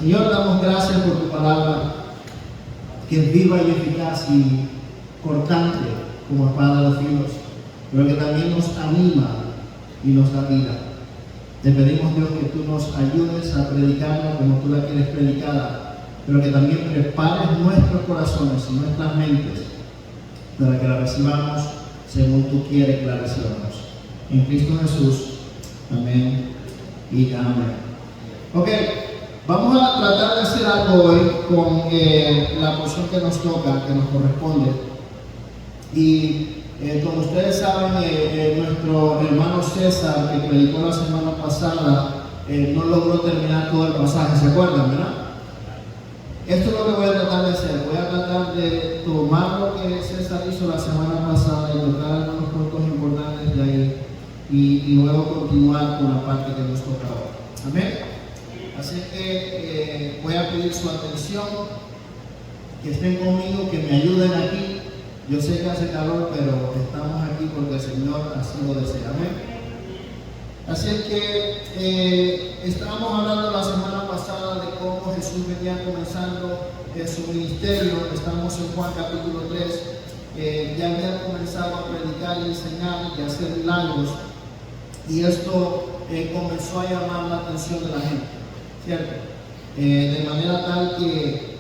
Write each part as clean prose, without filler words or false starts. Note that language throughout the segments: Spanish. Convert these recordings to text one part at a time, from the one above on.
Señor, damos gracias por tu palabra, que es viva y eficaz y cortante como espada de los filos, pero que también nos anima y nos da vida. Te pedimos, Dios, que tú nos ayudes a predicarla como tú la quieres predicada, pero que también prepares nuestros corazones y nuestras mentes para que la recibamos según tú quieres que la recibamos. En Cristo Jesús. Amén y amén. Ok, vamos a tratar de hacer algo hoy con la porción que nos toca, que nos corresponde. Y como ustedes saben, nuestro hermano César, que predicó la semana pasada, no logró terminar todo el pasaje, ¿se acuerdan, verdad? Esto es lo que voy a tratar de hacer. Voy a tratar de tomar lo que César hizo la semana pasada y tocar algunos puntos importantes de ahí y luego continuar con la parte que nos toca ahora. Amén. Así que voy a pedir su atención, que estén conmigo, que me ayuden aquí. Yo sé que hace calor, pero estamos aquí porque el Señor así lo desea. Amén. Así es que estábamos hablando la semana pasada de cómo Jesús venía comenzando su ministerio. Estamos en Juan capítulo 3. Ya había comenzado a predicar y enseñar y a hacer milagros. Y esto comenzó a llamar la atención de la gente, ¿cierto? De manera tal que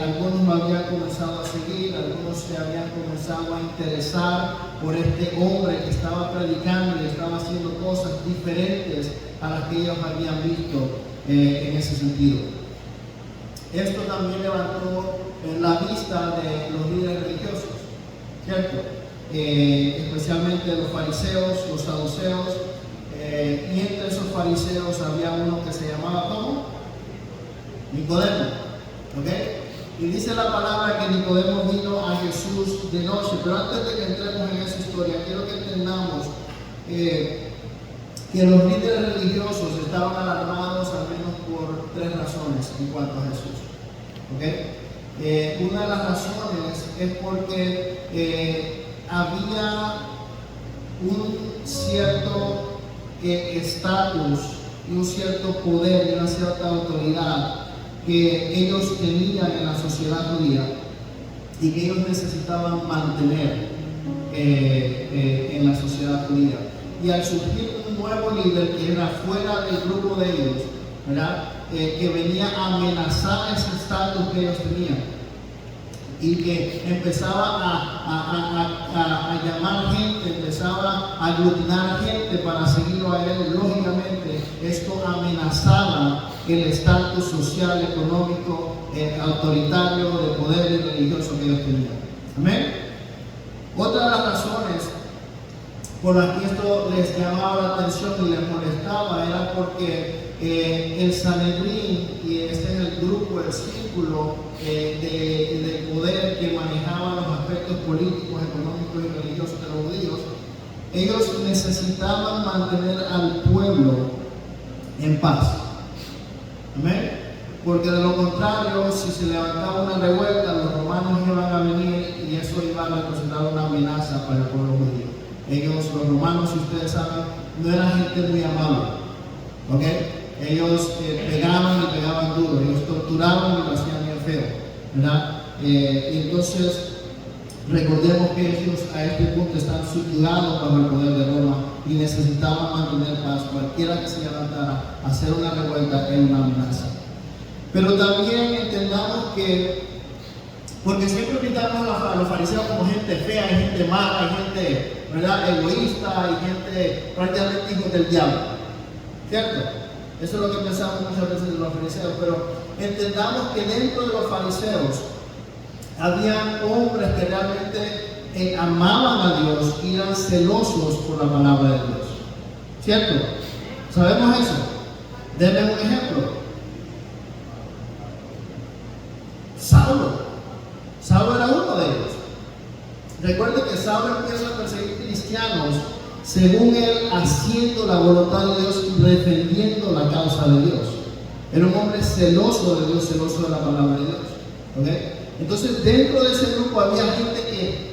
algunos lo habían comenzado a seguir, algunos se habían comenzado a interesar por este hombre que estaba predicando y estaba haciendo cosas diferentes a las que ellos habían visto en ese sentido. Esto también levantó la vista de los líderes religiosos, ¿cierto? Especialmente los fariseos, los saduceos, y entre esos fariseos había uno que se llamaba ¿cómo? Nicodemo, ¿ok? Y dice la palabra que Nicodemo vino a Jesús de noche. Pero antes de que entremos en esa historia, quiero que entendamos que los líderes religiosos estaban alarmados al menos por tres razones en cuanto a Jesús, ¿ok? Una de las razones es porque había un cierto estatus y un cierto poder y una cierta autoridad que ellos tenían en la sociedad judía y que ellos necesitaban mantener en la sociedad judía. Y al surgir un nuevo líder que era fuera del grupo de ellos, ¿verdad? Que venía a amenazar ese estatus que ellos tenían y que empezaba a llamar gente, empezaba a aglutinar gente para seguirlo a él. Lógicamente esto amenazaba el estatus social, económico, autoritario, de poder y religioso que ellos tenían. Amén. Otra de las razones por las que esto les llamaba la atención y les molestaba era porque el Sanedrín, y este es el grupo, el círculo de poder que manejaba los aspectos políticos, económicos y religiosos de los judíos, ellos necesitaban mantener al pueblo en paz. Amén. Porque de lo contrario, si se levantaba una revuelta, los romanos iban a venir y eso iba a representar una amenaza para el pueblo judío. Ellos, los romanos, si ustedes saben, no eran gente muy amable, ¿ok? Ellos pegaban y pegaban duro, ellos torturaban y lo hacían bien feo, ¿verdad? Y entonces, recordemos que ellos a este punto están subyugados bajo el poder de Roma y necesitaban mantener paz. Cualquiera que se levantara a hacer una revuelta era una amenaza. Pero también entendamos que, porque siempre pintamos a los fariseos como gente fea, hay gente mala, hay gente, ¿verdad?, egoísta, hay gente prácticamente hijos del diablo, ¿cierto? Eso es lo que pensamos muchas veces de los fariseos, pero entendamos que dentro de los fariseos habían hombres que realmente amaban a Dios y eran celosos por la palabra de Dios, ¿cierto? ¿Sabemos eso? Denme un ejemplo. Saulo era uno de ellos. Recuerden que Saulo empieza a perseguir cristianos según él haciendo la voluntad de Dios y defendiendo la causa de Dios. Era un hombre celoso de Dios, celoso de la palabra de Dios, ¿okay? Entonces dentro de ese grupo había gente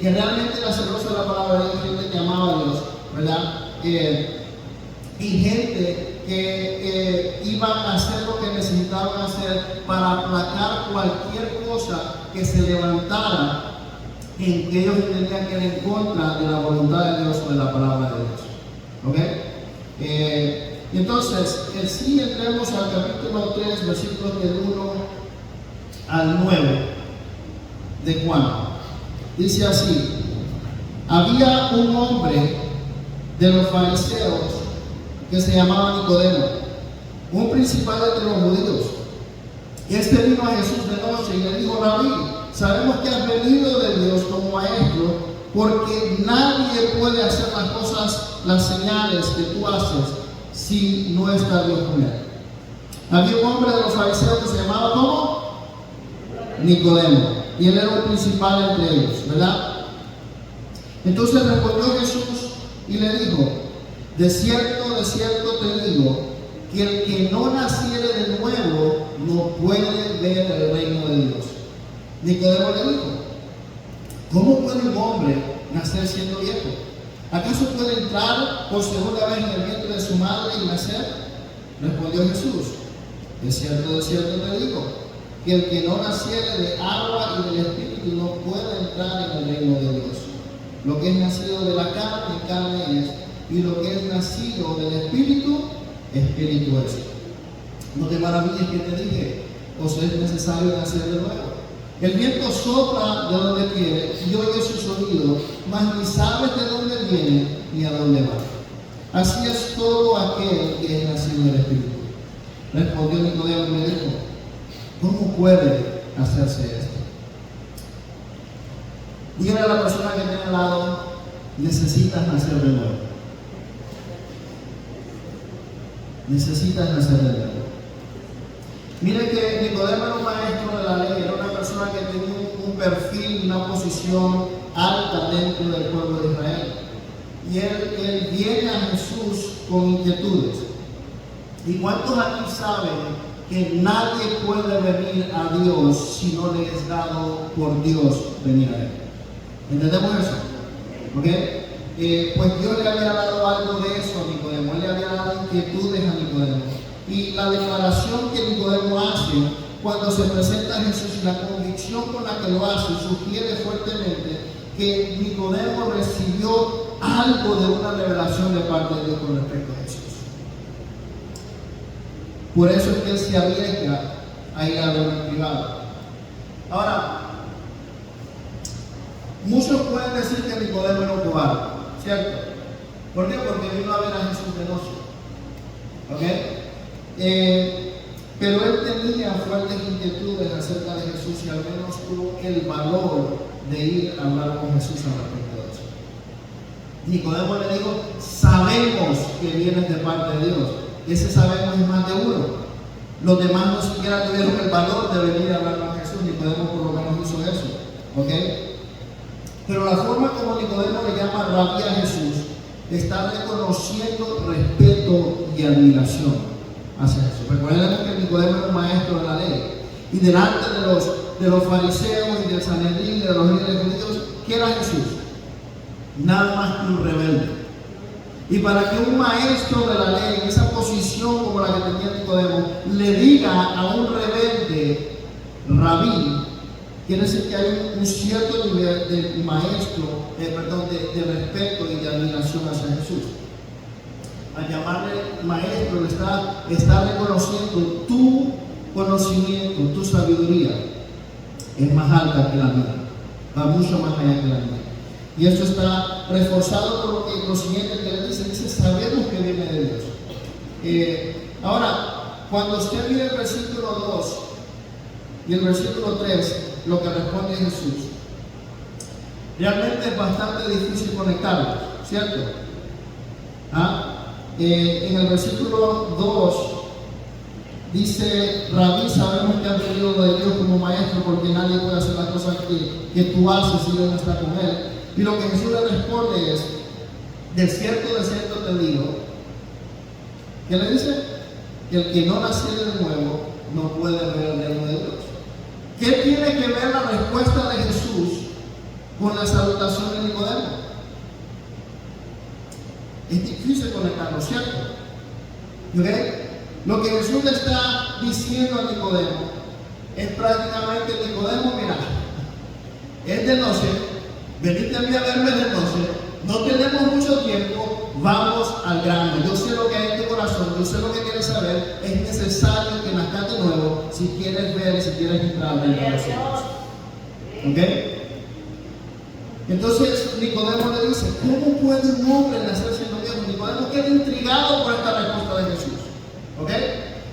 que realmente era celosa de la palabra de Dios, gente que amaba a Dios, ¿verdad? Y gente que iba a hacer lo que necesitaban hacer para aplacar cualquier cosa que se levantara en que ellos entendían que era en contra de la voluntad de Dios o de la palabra de Dios. ¿Ok? Entonces, si entremos al capítulo 3, versículos del 1 al 9 de Juan. Dice así: había un hombre de los fariseos que se llamaba Nicodemo, un principal entre los judíos. Este vino a Jesús de noche y le dijo: Rabí, sabemos que has venido de Dios como maestro, porque nadie puede hacer las cosas, las señales que tú haces, si no está Dios con él. Había un hombre de los fariseos que se llamaba ¿cómo? Nicodemo, y él era un principal entre ellos, ¿verdad? Entonces respondió Jesús y le dijo: de cierto te digo, que el que no naciere de nuevo no puede ver el reino de Dios. Nicodemo le dijo: ¿cómo puede un hombre nacer siendo viejo? ¿Acaso puede entrar por segunda vez en el vientre de su madre y nacer? Respondió Jesús: de cierto te digo, que el que no naciere de agua y del Espíritu no puede entrar en el reino de Dios. Lo que es nacido de la carne, carne es, y lo que es nacido del Espíritu, Espíritu es. No te maravilles que te dije, os es necesario nacer de nuevo. El viento sopla de donde quiere y oye su sonido, mas ni sabes de dónde viene ni a dónde va. Así es todo aquel que es nacido del Espíritu. Respondió Nicodemo y le dijo: ¿cómo puede hacerse esto? Dígale a la persona que tiene al lado: necesitas nacer de nuevo. Necesitas nacer de nuevo. Mire que Nicodemo era un maestro de la ley, era una persona que tenía un perfil, una posición alta dentro del pueblo de Israel. Y él viene a Jesús con inquietudes. ¿Y cuántos aquí saben que nadie puede venir a Dios si no le es dado por Dios venir a Él? ¿Entendemos eso? ¿Ok? Pues Dios le había dado algo de eso a Nicodemo. Él le había dado inquietudes a Nicodemo. Y la declaración que Nicodemo hace cuando se presenta a Jesús y la convicción con la que lo hace sugiere fuertemente que Nicodemo recibió algo de una revelación de parte de Dios con respecto a Jesús. Por eso es que él se arriesga a ir a verlo en privado. Ahora, muchos pueden decir que Nicodemo era un cobarde, ¿cierto? ¿Por qué? Porque vino a ver a Jesús de noche. ¿Ok? Pero él tenía fuertes inquietudes acerca de Jesús y al menos tuvo el valor de ir a hablar con Jesús al respecto de eso. Nicodemo le dijo: sabemos que vienes de parte de Dios. Ese sabemos es más de uno. Los demás no siquiera tuvieron el valor de venir a hablar con Jesús. Nicodemo por lo menos hizo eso. ¿Ok? Pero la forma como Nicodemo le llama rabí a Jesús está reconociendo respeto y admiración hacia Jesús. Recuerden que Nicodemo era un maestro de la ley. Y delante de los fariseos y del Sanedrín y de los líderes judíos, ¿qué era Jesús? Nada más que un rebelde. Y para que un maestro de la ley, en esa posición como la que tenía Nicodemo, le diga a un rebelde rabí, quiere decir que hay un cierto nivel de maestro, de respeto y de admiración hacia Jesús. Al llamarle maestro, le está reconociendo tu conocimiento, tu sabiduría es más alta que la mía, va mucho más allá que la mía. Y esto está reforzado por lo siguiente que le dice: sabemos que viene de Dios. Ahora, cuando usted mira el versículo 2 y el versículo 3, lo que responde Jesús, realmente es bastante difícil conectarlos, ¿cierto? En el versículo 2 dice: rabí, sabemos que has venido de Dios como maestro, porque nadie puede hacer las cosas que tú haces si Dios no está con él. Y lo que Jesús le responde es: de cierto te digo. ¿Qué le dice? Que el que no naciera de nuevo no puede ver el reino de Dios. ¿Qué tiene que ver la respuesta de Jesús con la salutación de Nicodemo? Es difícil conectarlo, ¿cierto? ¿Ok? Lo que Jesús le está diciendo a Nicodemo es prácticamente: Nicodemo, mira, es de noche, veniste a mí a verme de noche, no tenemos mucho tiempo, vamos al grano. Yo sé lo que hay en tu corazón, yo sé lo que quieres saber, es necesario que nazcas de nuevo si quieres ver, si quieres entrar en el corazón. ¿Ok? Entonces Nicodemo le dice: ¿cómo puede un hombre nacer siendo viejo? Nicodemo queda intrigado por esta respuesta de Jesús. ¿Ok?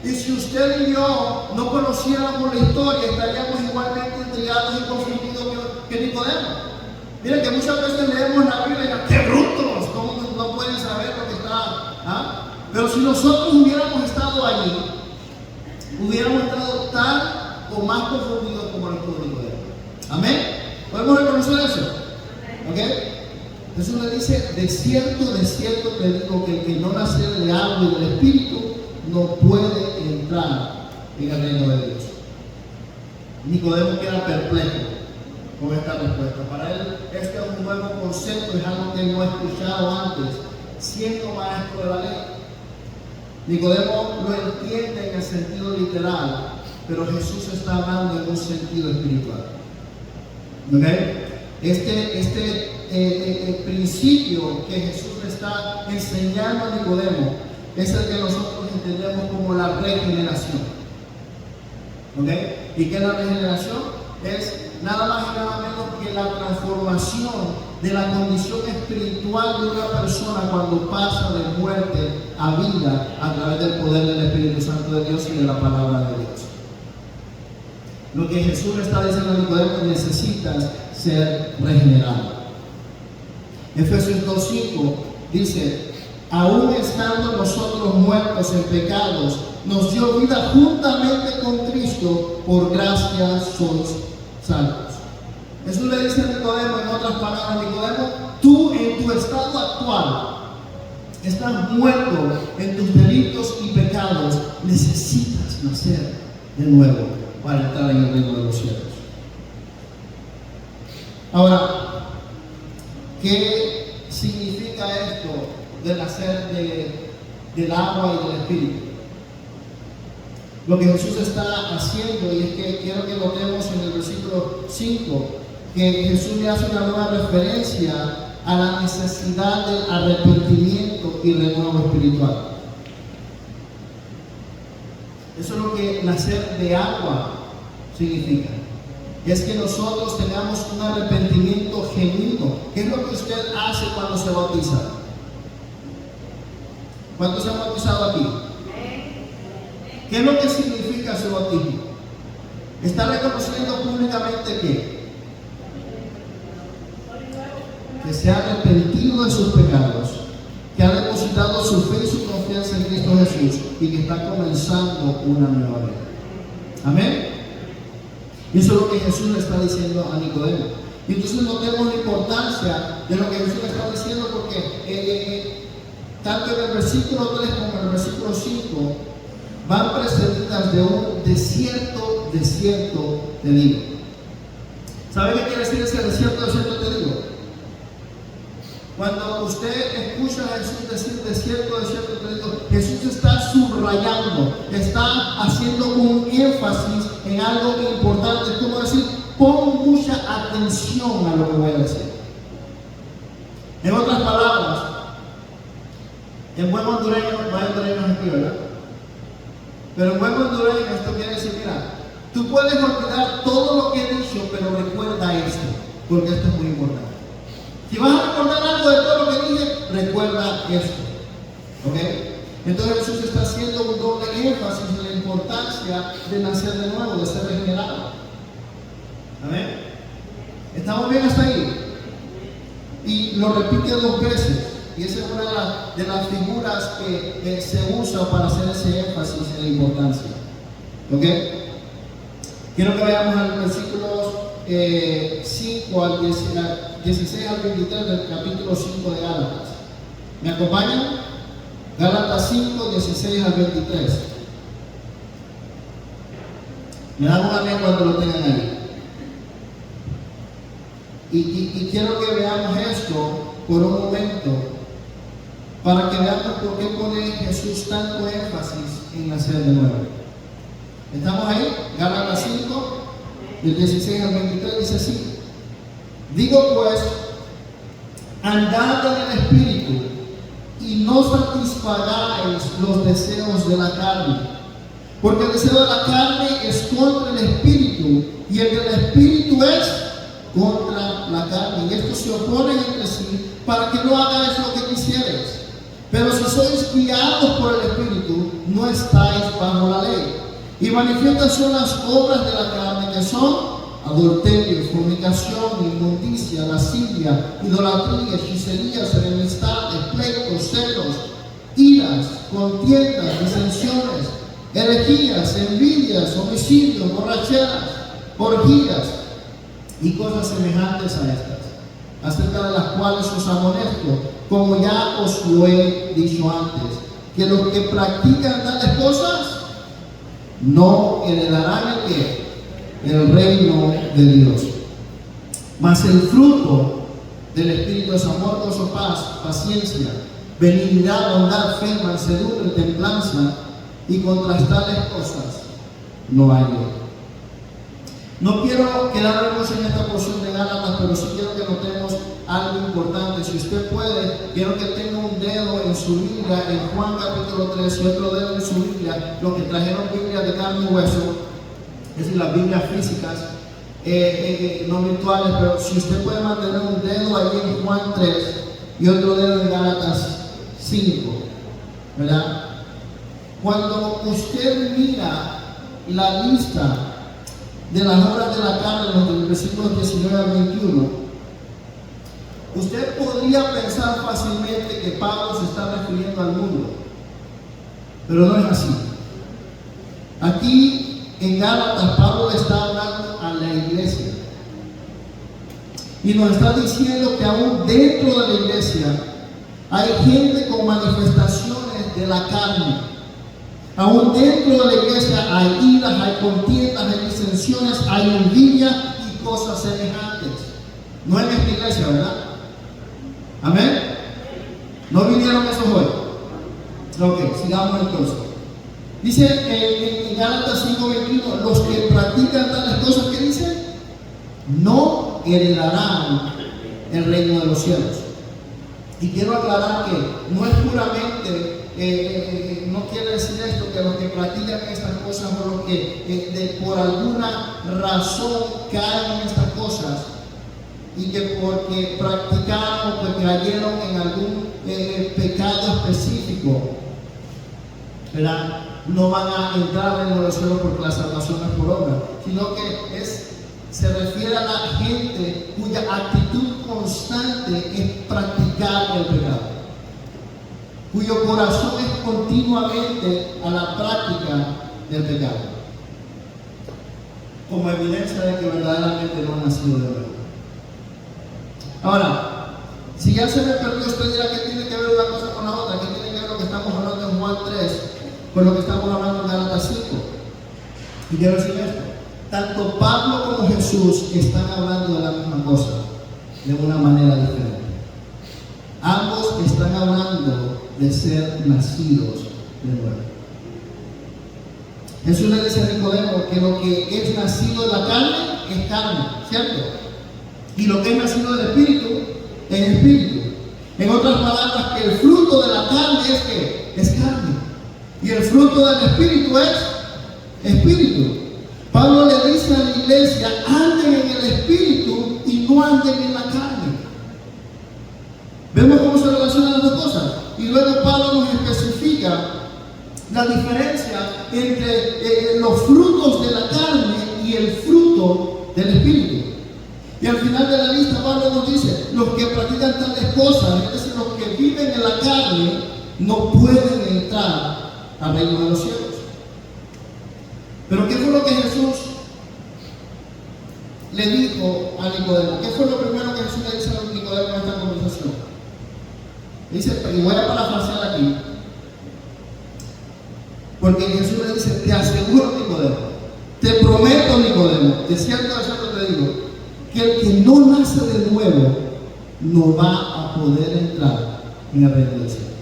Y si usted y yo no conociéramos la historia, estaríamos igualmente intrigados y confundidos que Nicodemo. Miren que muchas veces leemos la Biblia y decimos: ¡qué brutos! ¿Cómo no pueden saber lo que está? ¿Ah? Pero si nosotros hubiéramos estado allí, hubiéramos estado tan o más confundidos como el pueblo Nicodemo. ¿Amén? ¿Podemos reconocer eso? ¿Ok? Jesús le dice: de cierto te digo que el que no nace del agua y del Espíritu no puede entrar en el reino de Dios. Nicodemo queda perplejo con esta respuesta. Para él este es un nuevo concepto, es algo que no ha escuchado antes, siendo maestro de la ley. Nicodemo lo entiende en el sentido literal, pero Jesús está hablando en un sentido espiritual. ¿Ok? El principio que Jesús le está enseñando a Nicodemo es el que nosotros entendemos como la regeneración. ¿Ok? ¿Y qué es la regeneración? Es nada más y nada menos que la transformación de la condición espiritual de una persona cuando pasa de muerte a vida a través del poder del Espíritu Santo de Dios y de la palabra de Dios. Lo que Jesús le está diciendo a Nicodemo: necesitas ser regenerado. Efesios 2:5 dice: aún estando nosotros muertos en pecados, nos dio vida juntamente con Cristo, por gracia sois salvos. Jesús le dice a Nicodemo, en otras palabras: Nicodemo, tú en tu estado actual estás muerto en tus delitos y pecados, necesitas nacer de nuevo para entrar en el reino de los cielos. Ahora, ¿qué significa esto de nacer del agua y del Espíritu? Lo que Jesús está haciendo, y es que quiero que notemos en el versículo 5, que Jesús le hace una nueva referencia a la necesidad del arrepentimiento y renuevo espiritual. Eso es lo que nacer de agua significa. Es que nosotros tengamos un arrepentimiento genuino. ¿Qué es lo que usted hace cuando se bautiza? ¿Cuántos se han bautizado aquí? ¿Qué es lo que significa su bautismo? Está reconociendo públicamente que se ha arrepentido de sus pecados, que ha depositado su fe y su confianza en Cristo Jesús y que está comenzando una nueva vida. Amén. Y eso es lo que Jesús le está diciendo a Nicodemo. Y entonces notemos la importancia de lo que Jesús le está diciendo, porque tanto en el versículo 3 como en el versículo 5 van precedidas de un desierto te digo. ¿Sabe qué quiere decir ese desierto te digo? Cuando usted escucha a Jesús decir desierto te digo, Jesús está subrayando, está haciendo un énfasis en algo importante. Es como decir: pon mucha atención a lo que voy a decir. En otras palabras, en buen hondureño, no hay hondureños aquí, ¿verdad? Pero en buen hondureño esto quiere decir: mira, tú puedes olvidar todo lo que he dicho, pero recuerda esto, porque esto es muy importante. Si vas a recordar algo de todo lo que dije, recuerda esto. ¿Ok? Entonces Jesús está haciendo un doble énfasis en la importancia de nacer de nuevo, de ser regenerado. ¿Amén? ¿Estamos bien hasta ahí? Y lo repite 2 veces. Y esa es una de las figuras que se usa para hacer ese énfasis en la importancia. ¿Ok? Quiero que vayamos al versículo 5 al 16 al 23 del capítulo 5 de Gálatas. ¿Me acompañan? Gálatas 5, 16 al 23. Me dan un amén cuando lo tengan ahí. Y quiero que veamos esto por un momento para que veamos por qué pone Jesús tanto énfasis en nacer de nuevo. ¿Estamos ahí? Gálatas 5, del 16 al 23, dice así: digo pues, andad en el Espíritu, y no satisfagáis los deseos de la carne, porque el deseo de la carne es contra el Espíritu, y el del Espíritu es contra la carne, y estos se oponen entre sí, para que no hagáis lo que quisierais. Pero si sois guiados por el Espíritu, no estáis bajo la ley. Y manifiestas son las obras de la carne, que son adulterio, fornicación, inmundicia, lascivia, idolatría, hechicerías, enemistades, pleitos, celos, iras, contiendas, disensiones, herejías, envidias, homicidios, borracheras, orgías y cosas semejantes a estas, acerca de las cuales os amonesto, como ya os lo he dicho antes, que los que practican tales cosas no heredarán el reino de Dios. Mas el fruto del Espíritu es amor, gozo, paz, paciencia, benignidad, bondad, fe, mansedumbre, templanza, y contra tales cosas no hay ley. No quiero quedarnos en esta porción de Gálatas, pero sí quiero que notemos algo importante. Si usted puede, quiero que tenga un dedo en su Biblia, en Juan capítulo 3, y otro dedo en su Biblia, los que trajeron Biblia de carne y hueso, es decir, las Biblias físicas, no virtuales, pero si usted puede mantener un dedo ahí en Juan 3 y otro dedo en Gálatas 5, ¿verdad? Cuando usted mira la lista de las obras de la carne, en los versículos 19 al 21, usted podría pensar fácilmente que Pablo se está refiriendo al mundo, pero no es así. Aquí en Gálatas, Pablo le está hablando a la iglesia y nos está diciendo que aún dentro de la iglesia hay gente con manifestaciones de la carne. Aún dentro de la iglesia hay iras, hay contiendas, hay disensiones, hay envidia y cosas semejantes. No en esta iglesia, ¿verdad? ¿Amén? ¿No vinieron esos hoy? Ok, sigamos entonces. Dice en Gálatas 5:21, los que practican tales cosas, ¿qué dice? No heredarán el reino de los cielos. Y quiero aclarar que no es puramente, no quiere decir esto que los que practican estas cosas o los que por alguna razón caen en estas cosas y que porque practicaron o porque cayeron en algún pecado específico, ¿verdad?, no van a entrar en los cielos porque la salvación es por obra, sino que se refiere a la gente cuya actitud constante es practicar el pecado, cuyo corazón es continuamente a la práctica del pecado, como evidencia de que verdaderamente no han nacido de nuevo. Ahora, si ya se me perdió, usted dirá que tiene que ver una cosa con la otra, que tiene que ver lo que estamos hablando en Juan 3 con lo que estamos hablando en Gálatas 5. Y quiero decir esto: tanto Pablo como Jesús están hablando de la misma cosa, de una manera diferente. Ambos están hablando de ser nacidos de nuevo. Jesús le dice a Nicodemo que lo que es nacido de la carne es carne, ¿cierto? Y lo que es nacido del Espíritu es Espíritu. En otras palabras, que el fruto de la carne es ¿qué? Es carne. Y el fruto del Espíritu es Espíritu. Pablo le dice a la iglesia: anden en el Espíritu y no anden en la carne. Vemos cómo se relacionan las dos cosas. Y luego Pablo nos especifica la diferencia entre los frutos de la carne y el fruto del Espíritu. Y al final de la lista Pablo nos dice: los que practican tales cosas, es decir, los que viven en la carne, no pueden entrar al reino de los cielos. Pero ¿qué fue lo que Jesús le dijo a Nicodemo? ¿Qué fue lo primero que Jesús le dice a Nicodemo en esta conversación? Dice, y voy a parafrasear aquí, porque Jesús le dice: te aseguro, Nicodemo, te prometo, Nicodemo, de cierto te digo, que el que no nace de nuevo no va a poder entrar en el reino del cielo.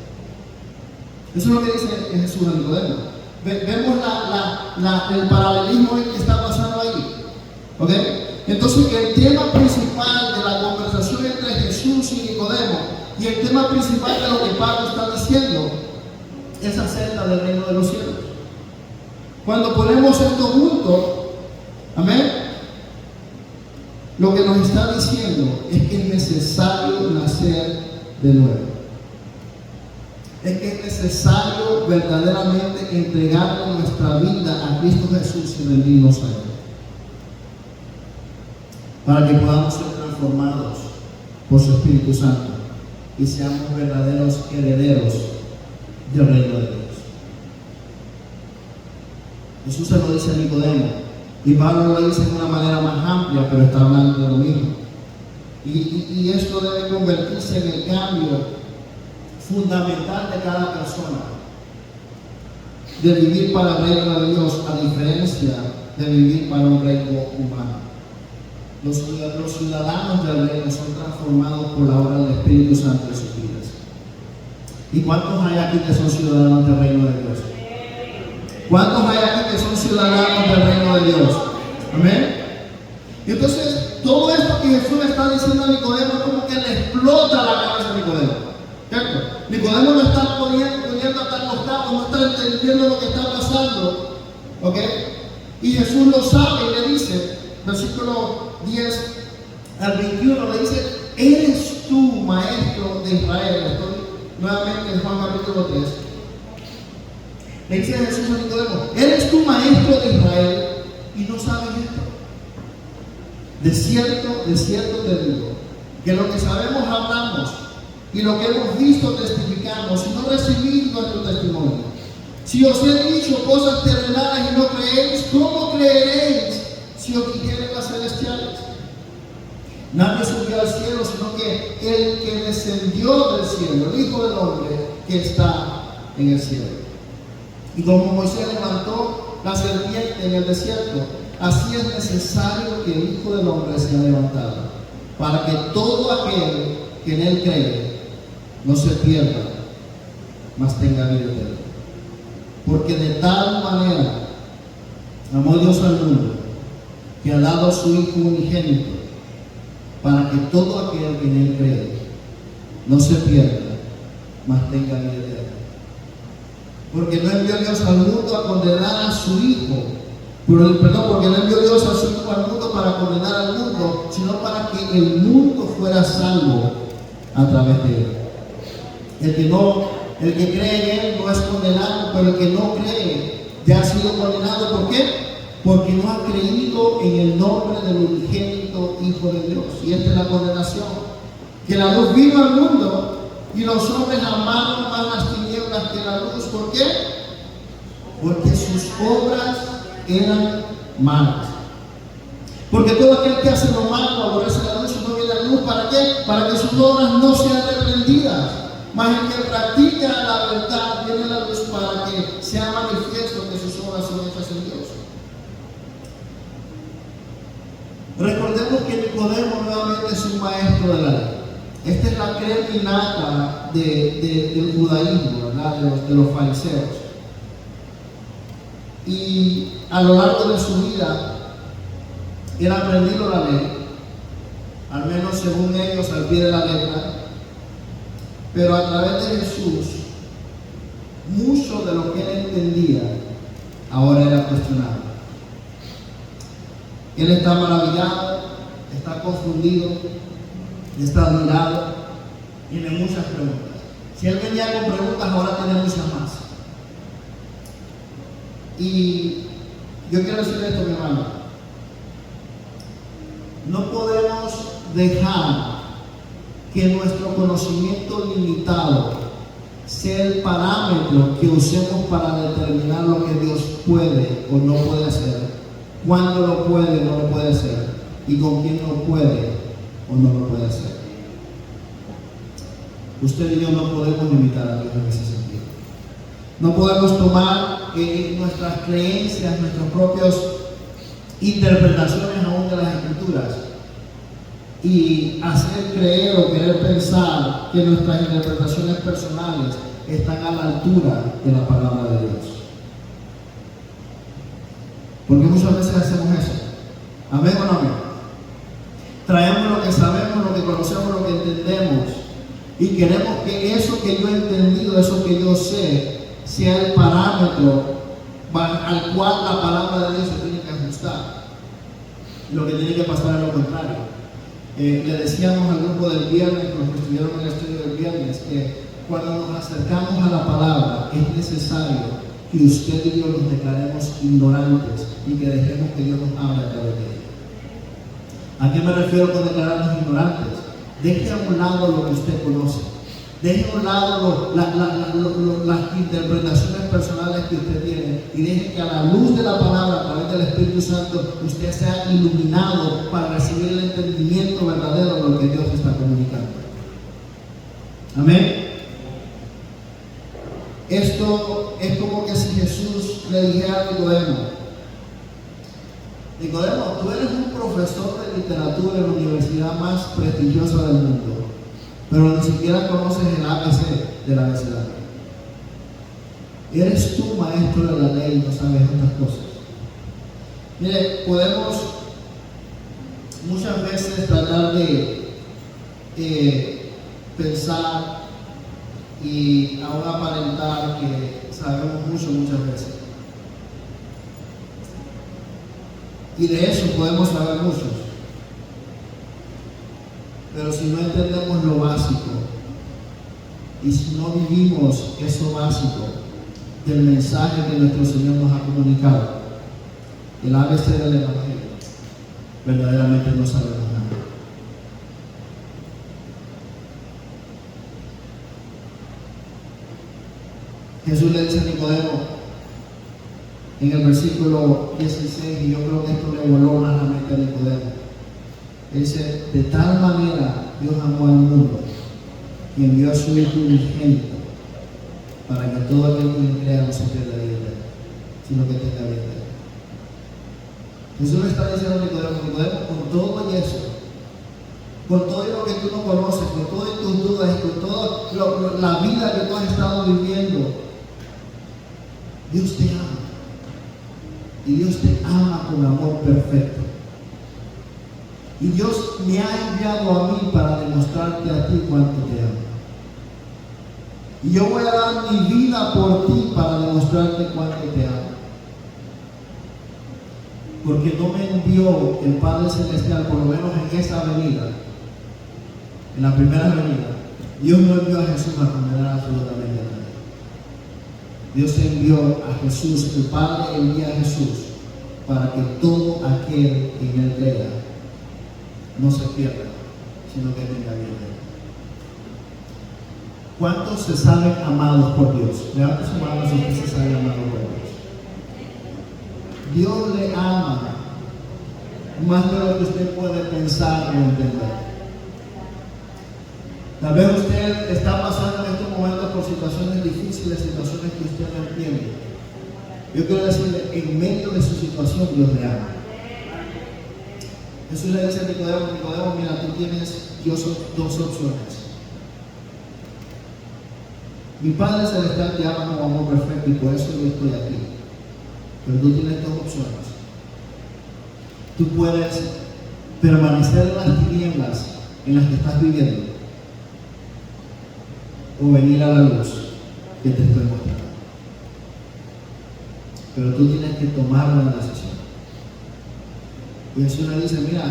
Eso es lo que dice Jesús a Nicodemo. Vemos el paralelismo que está pasando ahí. ¿Ok? Entonces, el tema principal de la conversación entre Jesús y Nicodemo, y el tema principal de lo que Pablo está diciendo, es acerca del reino de los cielos. Cuando ponemos esto juntos, amén, lo que nos está diciendo es que es necesario nacer de nuevo. Es que es necesario verdaderamente entregarle nuestra vida a Cristo Jesús y rendirnos a Él, para que podamos ser transformados por su Espíritu Santo y seamos verdaderos herederos del reino de Dios. Jesús se lo dice a Nicodemo, y Pablo lo dice de una manera más amplia, pero está hablando de lo mismo. Y esto debe convertirse en el cambio fundamental de cada persona, de vivir para el reino de Dios, a diferencia de vivir para un reino humano. Los ciudadanos del reino son transformados por la obra del Espíritu Santo en sus vidas. ¿Y cuántos hay aquí que son ciudadanos del reino de Dios? ¿Cuántos hay aquí que son ciudadanos del reino de Dios? Amén. Y entonces, todo esto que Jesús le está diciendo a Nicodemo es como que le explota la cabeza a Nicodemo. ¿Cierto? Nicodemo no está poniendo hasta los cabos, no está entendiendo lo que está pasando. ¿Ok? Y Jesús lo sabe y le dice, versículo 10 al 21, le dice: ¿eres tú maestro de Israel? Estoy nuevamente en Juan capítulo 3. Le dice Jesús a Nicodemo: ¿eres tú maestro de Israel y no sabes esto? De cierto te digo, que lo que sabemos hablamos, y lo que hemos visto testificamos, y no recibís nuestro testimonio. Si os he dicho cosas terrenales y no creéis, ¿cómo creeréis si os dijeren las celestiales? Nadie subió al cielo, sino que el que descendió del cielo, el Hijo del Hombre que está en el cielo. Y como Moisés levantó la serpiente en el desierto, así es necesario que el Hijo del Hombre sea levantado, para que todo aquel que en él cree no se pierda, mas tenga vida eterna. Porque de tal manera amó Dios al mundo, que ha dado a su Hijo unigénito, para que todo aquel que en él cree no se pierda, mas tenga vida eterna. Porque no envió Dios al mundo a condenar a su Hijo, porque no envió Dios a su Hijo al mundo para condenar al mundo, sino para que el mundo fuera salvo a través de él. El que cree en él no es condenado, pero el que no cree ya ha sido condenado. ¿Por qué? Porque no ha creído en el nombre del unigénito Hijo de Dios. Y esta es la condenación: que la luz vino al mundo, y los hombres amaron más las tinieblas que la luz. ¿Por qué? Porque sus obras eran malas. Porque todo aquel que hace lo malo aborrece la luz y no viene a la luz. ¿Para qué? Para que sus obras no sean reprendidas. Mas el que practica la verdad viene a la luz, para que sea manifiesto que sus obras son hechas en Dios. Recordemos que Nicodemo nuevamente es un maestro de la ley. Esta es la crema innata del judaísmo, ¿verdad? De los fariseos. Y a lo largo de su vida, él ha aprendido la ley, al menos según ellos, al pie de la letra. Pero a través de Jesús, mucho de lo que él entendía ahora era cuestionado. Él está maravillado, está confundido, está admirado, tiene muchas preguntas. Si él venía con preguntas, ahora tiene muchas más. Y yo quiero decir esto, mi hermano: no podemos dejar que nuestro conocimiento limitado sea el parámetro que usemos para determinar lo que Dios puede o no puede hacer, cuándo lo puede o no lo puede hacer, y con quién lo puede o no lo puede hacer. Usted y yo no podemos limitar a Dios en ese sentido. No podemos tomar nuestras creencias, nuestras propias interpretaciones aún de las Escrituras, y hacer creer o querer pensar que nuestras interpretaciones personales están a la altura de la palabra de Dios. Porque muchas veces hacemos eso. Amén o no amén. Traemos lo que sabemos, lo que conocemos, lo que entendemos, y queremos que eso que yo he entendido, eso que yo sé, sea el parámetro al cual la palabra de Dios se tiene que ajustar. Lo que tiene que pasar es lo contrario. Le decíamos al grupo del viernes, los que estuvieron en el estudio del viernes, que cuando nos acercamos a la palabra es necesario que usted y yo nos declaremos ignorantes y que dejemos que Dios nos hable a través de ella. ¿A qué me refiero con declararnos ignorantes? Deje a un lado lo que usted conoce. Deje a un lado las interpretaciones personales que usted tiene y deje que a la luz de la palabra, a través del Espíritu Santo, usted sea iluminado para recibir el entendimiento verdadero de lo que Dios está comunicando. Amén. Esto es como que si Jesús le dijera a Nicodemo, Nicodemo, tú eres un profesor de literatura en la universidad más prestigiosa del mundo, pero ni siquiera conoces el ABC del abecedario. Eres tú maestro de la ley y no sabes estas cosas. Mire, podemos muchas veces tratar de pensar y aún aparentar que sabemos muchas veces. Y de eso podemos saber muchos. Pero si no entendemos lo básico y si no vivimos eso básico del mensaje que nuestro Señor nos ha comunicado, el ABC del Evangelio, verdaderamente no sabemos nada. Jesús le dice a Nicodemo en el versículo 16, y yo creo que esto le voló más la mente a Nicodemo. Dice, de tal manera Dios amó al mundo y envió a su Hijo unigénito para que todo aquel que le crea no se pierda de vida, sino que tenga vida. Jesús le está diciendo a Nicodemo, con todo y eso, con todo lo que tú no conoces, con todas tus dudas y con toda la vida que tú has estado viviendo, Dios te ama. Y Dios te ama con amor perfecto. Y Dios me ha enviado a mí para demostrarte a ti cuánto te amo. Y yo voy a dar mi vida por ti para demostrarte cuánto te amo. Porque no me envió el Padre Celestial, por lo menos en esa avenida, en la primera avenida, Dios no envió a Jesús a condenar absolutamente a nadie. Dios envió a Jesús, el Padre envía a Jesús para que todo aquel que en él crea no se pierda, sino que tenga vida. ¿Cuántos se saben amados por Dios? Levanten su mano si usted se sabe amado por Dios. Dios le ama más de lo que usted puede pensar o entender. Tal vez usted está pasando en estos momentos por situaciones difíciles, situaciones que usted no entiende. Yo quiero decirle, en medio de su situación, Dios le ama. Jesús le dice a Nicodemo, mira, tú tienes dos opciones. Mi Padre Celestial te ama como amor perfecto y por eso yo estoy aquí. Pero tú tienes dos opciones. Tú puedes permanecer en las tinieblas en las que estás viviendo, o venir a la luz que te estoy mostrando. Pero tú tienes que tomar una decisión. Y Jesús le dice, mira,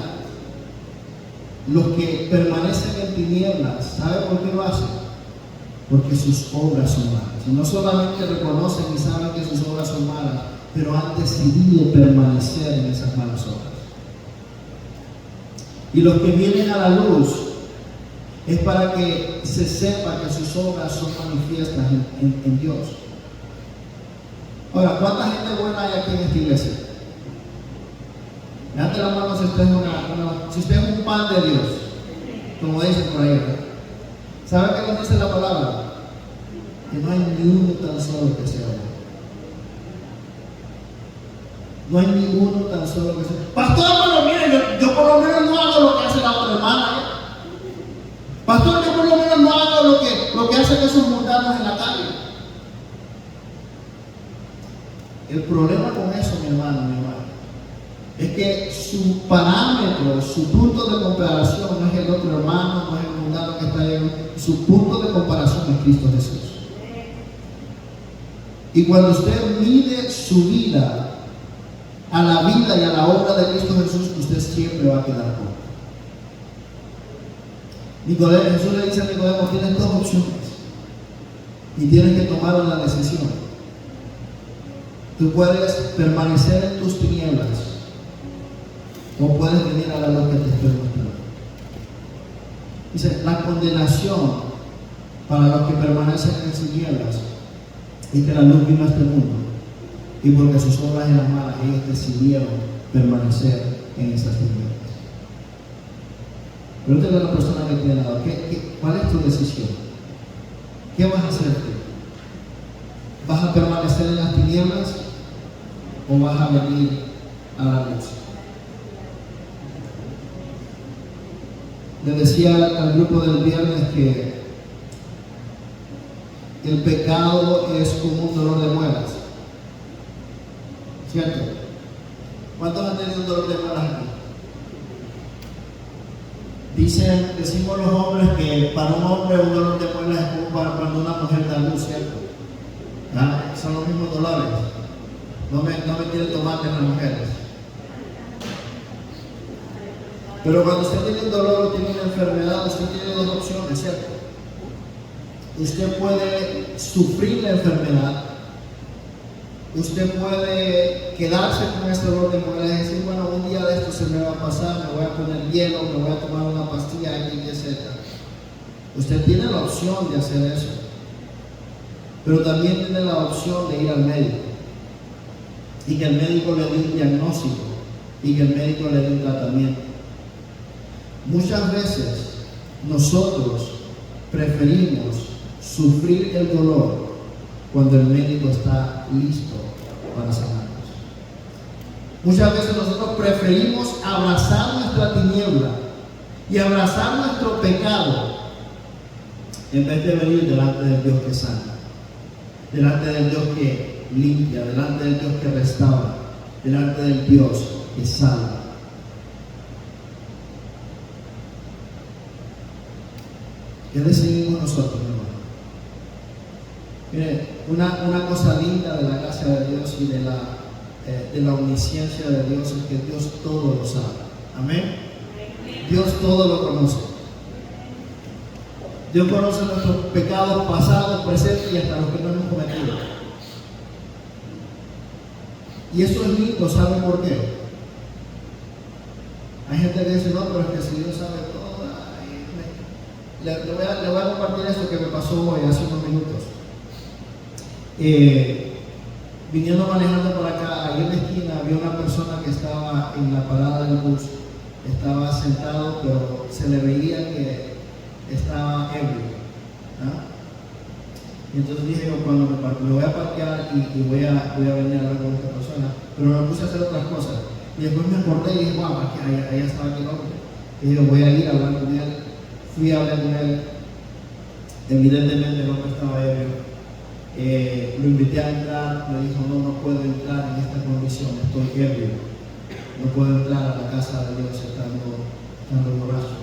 los que permanecen en tinieblas, ¿sabe por qué lo hacen? Porque sus obras son malas. Y no solamente reconocen y saben que sus obras son malas, pero han decidido permanecer en esas malas obras. Y los que vienen a la luz es para que se sepa que sus obras son manifiestas en Dios. Ahora, ¿cuánta gente buena hay aquí en esta iglesia? Levante la mano si usted es un pan de Dios, como dicen por ahí, ¿verdad? ¿Sabe qué nos dice la palabra? Que no hay ni uno tan solo que sea bueno. No hay ninguno tan solo que sea. Pastor, pero mire, yo por lo menos no hago lo que hace la otra hermana, ¿eh? Pastor, yo por lo menos no hago lo que hacen esos mundanos en la calle. El problema con eso, mi hermano, es que su parámetro, su punto de comparación no es el otro hermano, no es el mundano que está ahí. Su punto de comparación es Cristo Jesús. Y cuando usted mide su vida a la vida y a la obra de Cristo Jesús, usted siempre va a quedar corto. Jesús le dice a Nicodemo: tienes dos opciones y tienes que tomar una decisión. Tú puedes permanecer en tus tinieblas o puedes venir a la luz que te estoy mostrando. Dice: la condenación para los que permanecen en tinieblas es que la luz vino a este mundo, y porque sus obras eran malas, ellos decidieron permanecer en esas tinieblas. Pregúntale a la persona que tiene al lado: ¿cuál es tu decisión? ¿Qué vas a hacer tú? ¿Vas a permanecer en las tinieblas o vas a venir a la luz? Le decía al grupo del viernes que el pecado es como un dolor de muelas, ¿cierto? ¿Cuántos han tenido un dolor de muelas aquí? Decimos los hombres que para un hombre un dolor de muelas es como para cuando una mujer da luz, ¿cierto? ¿Ah? Son los mismos dolores. No me quieren tomar de las mujeres. Pero cuando usted tiene un dolor o tiene una enfermedad, usted tiene dos opciones, ¿cierto? Usted puede sufrir la enfermedad, usted puede quedarse con ese dolor de muelas y decir: bueno, un día de esto se me va a pasar, me voy a poner hielo, me voy a tomar una pastilla, X, etc. Usted tiene la opción de hacer eso, pero también tiene la opción de ir al médico y que el médico le dé un diagnóstico y que el médico le dé un tratamiento. Muchas veces nosotros preferimos sufrir el dolor cuando el médico está listo para sanarnos. Muchas veces nosotros preferimos abrazar nuestra tiniebla y abrazar nuestro pecado en vez de venir delante del Dios que sana, delante del Dios que limpia, delante del Dios que restaura, delante del Dios que salva. ¿Qué decidimos nosotros, hermano? Mire, una cosa linda de la gracia de Dios y de la omnisciencia de Dios es que Dios todo lo sabe. Amén. Dios todo lo conoce. Dios conoce nuestros pecados pasados, presentes y hasta los que no hemos cometido. Y eso es lindo, ¿saben por qué? Hay gente que dice: no, pero es que si Dios sabe todo. Le voy a compartir esto que me pasó hoy, hace unos minutos. Viniendo manejando por acá, ahí en la esquina había una persona que estaba en la parada del bus. Estaba sentado, pero se le veía que estaba ebrio. ¿Ah? Y entonces dije yo: cuando me voy a parquear y voy a venir a hablar con esta persona, pero me puse a hacer otras cosas. Y después me acordé y dije: wow, allá estaba aquel hombre. Y dije: voy a ir a hablar con él. Fui a hablar con él. Evidentemente el hombre estaba ebrio. Lo invité a entrar, me dijo: no puedo entrar en esta condición, estoy ebrio. No puedo entrar a la casa de Dios estando borracho.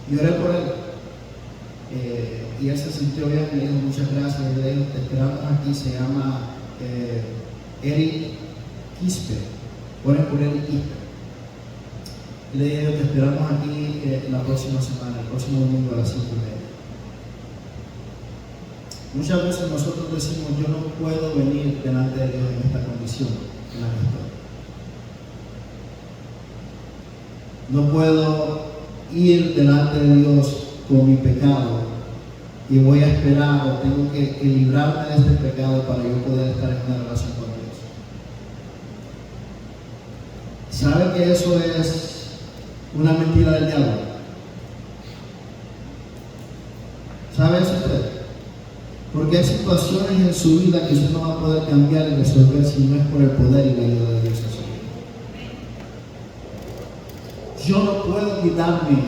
Y oré por él. Y él se sintió bien, me dijo: muchas gracias. Y le dije: te esperamos aquí. Se llama Eric Quispe. Oren por Eric Quispe. Y le dije: te esperamos aquí la próxima semana, el próximo domingo a las 5:30. Muchas veces nosotros decimos: yo no puedo venir delante de Dios en esta condición en la que estoy. No puedo ir delante de Dios con mi pecado y voy a esperar o tengo que librarme de este pecado para yo poder estar en una relación con Dios. ¿Sabe que eso es una mentira del diablo? ¿Sabe eso usted? Porque hay situaciones en su vida que usted no va a poder cambiar y resolver si no es por el poder y la ayuda de Dios en su vida. Yo no puedo quitarme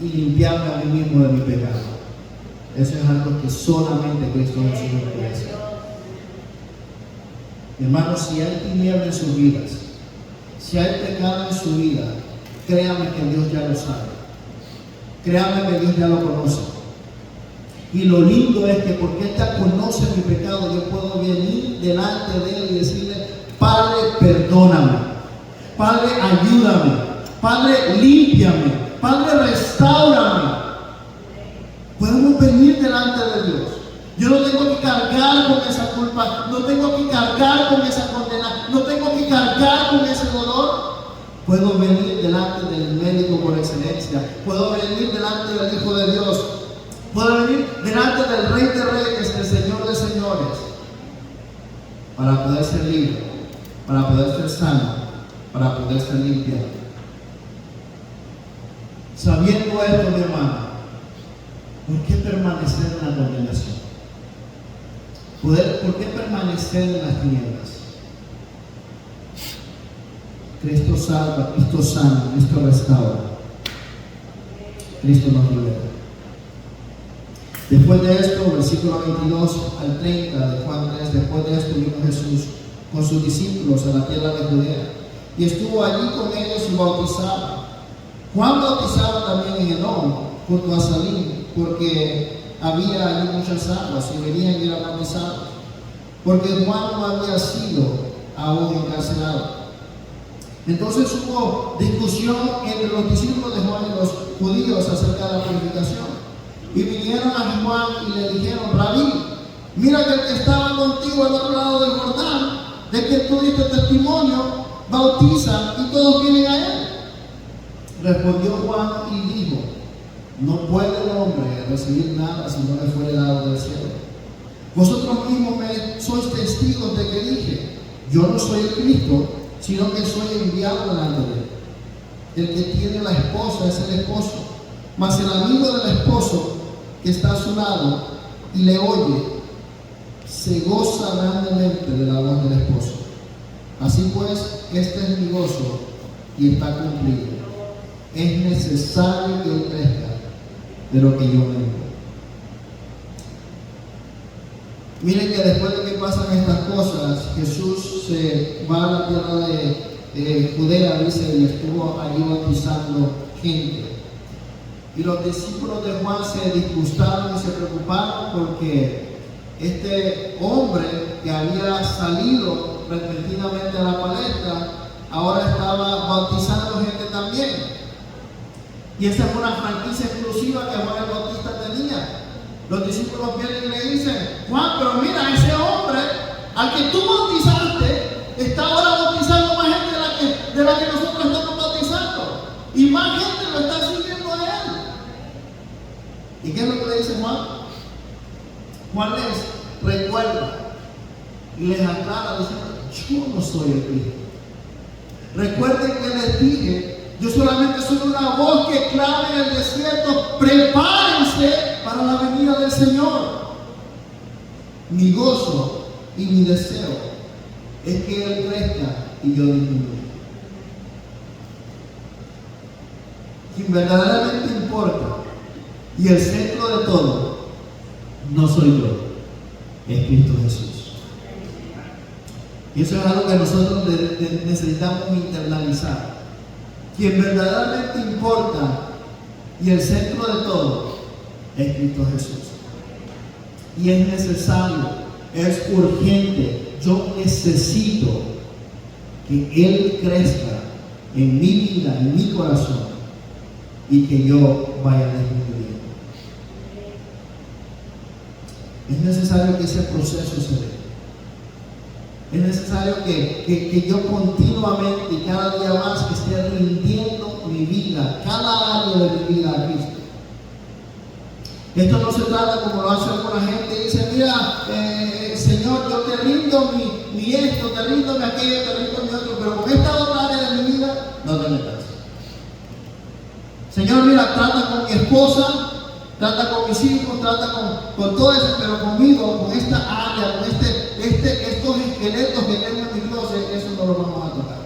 y limpiarme a mí mismo de mi pecado. Eso es algo que solamente Cristo Jesús puede hacer. Hermanos, si hay tiniebla en sus vidas, si hay pecado en su vida, créame que Dios ya lo sabe. Créame que Dios ya lo conoce. Y lo lindo es que porque Él ya conoce mi pecado, yo puedo venir delante de Él y decirle: Padre, perdóname. Padre, ayúdame. Padre, límpiame. Padre, restáurame. Podemos venir delante de Dios. Yo no tengo que cargar con esa culpa, no tengo que cargar con esa condena, no tengo que cargar con ese dolor. Puedo venir delante del médico por excelencia, puedo venir delante del Hijo de Dios, puedo venir delante del Rey de Reyes, del Señor de Señores, para poder ser libre, para poder ser sano, para poder ser limpiado. Sabiendo esto, mi hermano, ¿por qué permanecer en la condenación? ¿Por qué permanecer en las tinieblas? Cristo salva, Cristo sana, Cristo restaura, Cristo nos libera. Después de esto, versículo 22 al 30 de Juan 3, después de esto vino Jesús con sus discípulos a la tierra de Judea y estuvo allí con ellos y bautizaba. Juan bautizaba también en Enón, junto a Salim, porque había allí muchas aguas y venían y eran bautizados, porque Juan no había sido aún encarcelado. Entonces hubo discusión entre los discípulos de Juan y los judíos acerca de la purificación. Y vinieron a Juan y le dijeron: Rabí, mira que el que estaba contigo al otro lado del Jordán, de que tú diste testimonio, bautiza y todos vienen a él. Respondió Juan y dijo: no puede el hombre recibir nada si no le fuere dado del cielo. Vosotros mismos me sois testigos de que dije: yo no soy el Cristo, sino que soy enviado delante de él. El que tiene la esposa es el esposo, mas el amigo del esposo que está a su lado y le oye, se goza grandemente de la voz del esposo. Así pues, este es mi gozo y está cumplido. Es necesario que él crezca de lo que yo vengo. Miren que después de que pasan estas cosas, Jesús se va a la tierra de Judea, dice, y estuvo allí bautizando gente. Y los discípulos de Juan se disgustaron y se preocuparon porque este hombre que había salido repentinamente a la palestra, ahora estaba bautizando gente también. Y esa fue una franquicia exclusiva que Juan el Bautista tenía. Los discípulos vienen y le dicen: Juan, pero mira, ese hombre al que tú bautizaste está ahora bautizando más gente de la que nosotros estamos bautizando. Y más gente lo está siguiendo a él. ¿Y qué es lo que le dice Juan? Juan les recuerda y les aclara diciendo: yo no soy el Cristo. Recuerden que les dije: yo solamente soy una voz que clama en el desierto, prepárense para la venida del Señor. Mi gozo y mi deseo es que Él crezca y yo disminuya. Quien verdaderamente importa y el centro de todo no soy yo, es Cristo Jesús. Y eso es algo que nosotros necesitamos internalizar. Quien verdaderamente importa y el centro de todo es Cristo Jesús. Y es necesario, es urgente, yo necesito que Él crezca en mi vida, en mi corazón, y que yo vaya disminuyendo. Es necesario que ese proceso se dé. Es necesario que yo continuamente y cada día más esté rindiendo mi vida, cada área de mi vida a Cristo. Esto no se trata como lo hace alguna gente y dice: mira, Señor, yo te rindo mi esto, te rindo mi aquello, te rindo mi otro, pero con esta otra área de mi vida no te metas. Señor, mira, trata con mi esposa, trata con mis hijos, trata con todo eso, pero conmigo, con esta área, con estos esqueletos que tengo en mi closet, eso no lo vamos a tocar.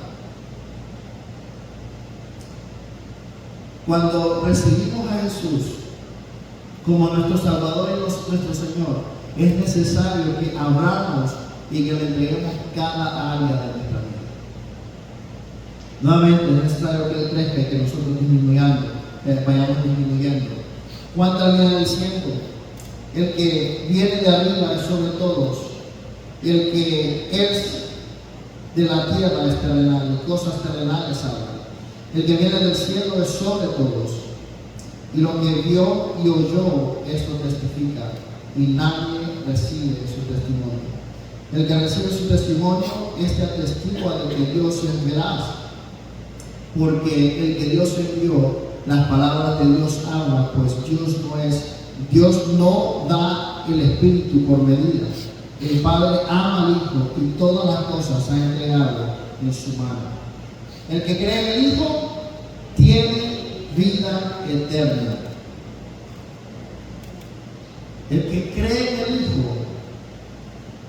Cuando recibimos a Jesús como nuestro Salvador y nuestro Señor, es necesario que abramos y que le entreguemos cada área de nuestra vida. Nuevamente es necesario que Él crezca y que nosotros vayamos disminuyendo. Juan termina diciendo: el que viene de arriba es sobre todos, y el que es de la tierra es terrenal, cosas terrenales habla. El que viene del cielo es sobre todos, y lo que vio y oyó, esto testifica, y nadie recibe su testimonio. El que recibe su testimonio, este atestigua de que Dios es veraz, porque el que Dios envió, las palabras de Dios habla, pues Dios no da el Espíritu por medida. El Padre ama al Hijo y todas las cosas ha entregado en su mano. El que cree en el Hijo tiene vida eterna. El que cree en el Hijo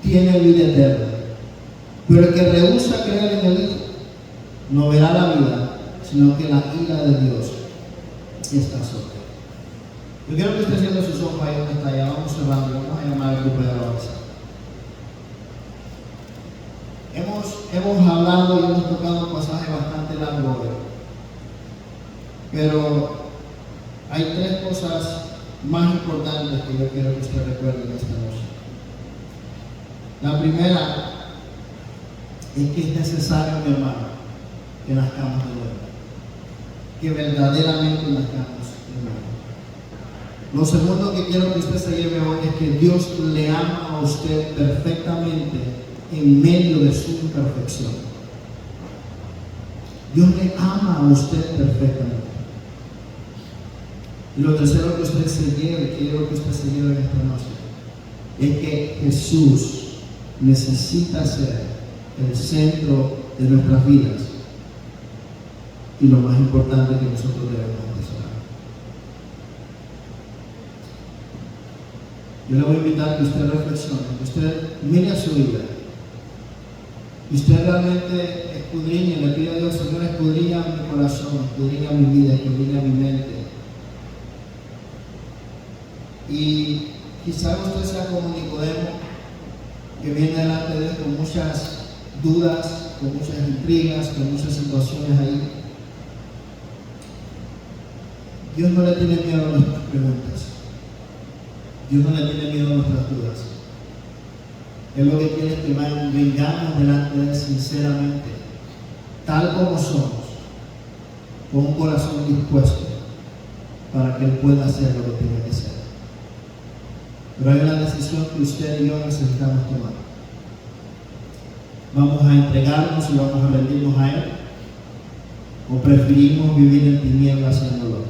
tiene vida eterna. Pero el que rehúsa creer en el Hijo no verá la vida, sino que la ira de Dios está sobre él. Yo quiero que usted cierre sus ojos ahí donde está. Ya vamos cerrando, vamos a llamar al grupo de alabanza. Hemos hablado y hemos tocado un pasaje bastante largo hoy, pero hay tres cosas más importantes que yo quiero que usted recuerde en esta noche. La primera es que es necesario, mi hermano, que nazcamos de nuevo, que verdaderamente nazcamos de nuevo. Lo segundo que quiero que usted se lleve hoy es que Dios le ama a usted perfectamente en medio de su imperfección. Dios le ama a usted perfectamente. Y lo tercero que usted se lleve, quiero que usted se lleve en esta noche, es que Jesús necesita ser el centro de nuestras vidas y lo más importante que nosotros debemos atesorar. Yo le voy a invitar a que usted reflexione, que usted mire a su vida, que usted realmente escudriñe, le pida a Dios: Señor, escudriña mi corazón, escudriña mi vida, escudriña mi mente. Y quizás usted sea como Nicodemo, que viene delante de Dios con muchas dudas, con muchas intrigas, con muchas situaciones ahí. Dios no le tiene miedo a nuestras preguntas. Dios no le tiene miedo a nuestras dudas. Él lo que quiere es que vengamos delante de Él sinceramente, tal como somos, con un corazón dispuesto, para que Él pueda hacer lo que tiene que hacer. Pero hay una decisión que usted y yo necesitamos tomar. ¿Vamos a entregarnos y vamos a rendirnos a Él? ¿O preferimos vivir en tinieblas y en dolor?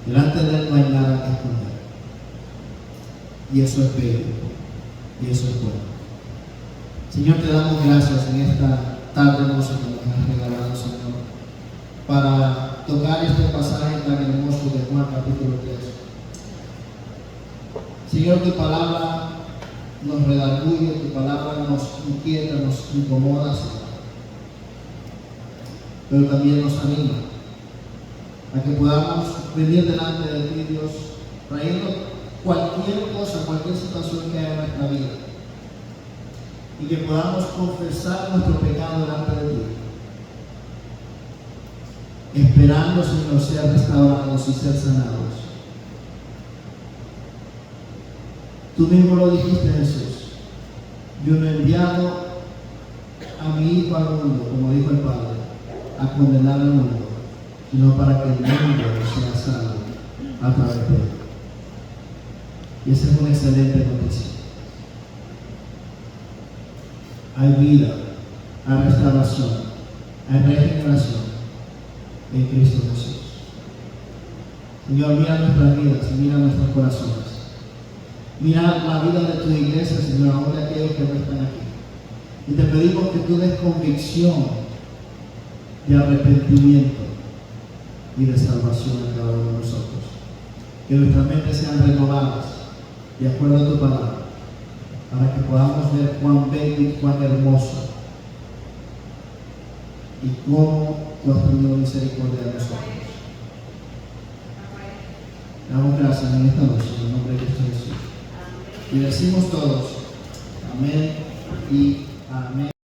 Delante de Él no hay nada que esconder. Y eso es bello. Y eso es bueno. Señor, te damos gracias en esta tarde hermosa que nos has regalado, Señor, para tocar este pasaje tan hermoso de Juan capítulo 3. Señor, tu palabra nos redarguye, tu palabra nos inquieta, nos incomoda, Señor, pero también nos anima a que podamos venir delante de ti, Dios, trayendo cualquier cosa, cualquier situación que haya en nuestra vida, y que podamos confesar nuestro pecado delante de ti, esperando, Señor, ser restaurados y ser sanados. Tú mismo lo dijiste, Jesús: yo no he enviado a mi Hijo al mundo, como dijo el Padre, a condenar al mundo, sino para que el mundo sea salvo a través de él. Y esa es una excelente noticia. Hay vida, hay restauración, hay regeneración en Cristo Jesús. Señor, mira nuestras vidas y mira nuestros corazones. Mira la vida de tu iglesia, Señor, aún de aquellos que no están aquí. Y te pedimos que tú des convicción de arrepentimiento y de salvación a cada uno de nosotros. Que nuestras mentes sean renovadas de acuerdo a tu palabra, para que podamos ver cuán bello y cuán hermoso y cómo tú has tenido misericordia de nosotros. Damos gracias en esta noche, en el nombre de Cristo Jesús. Y decimos todos: Amén y amén.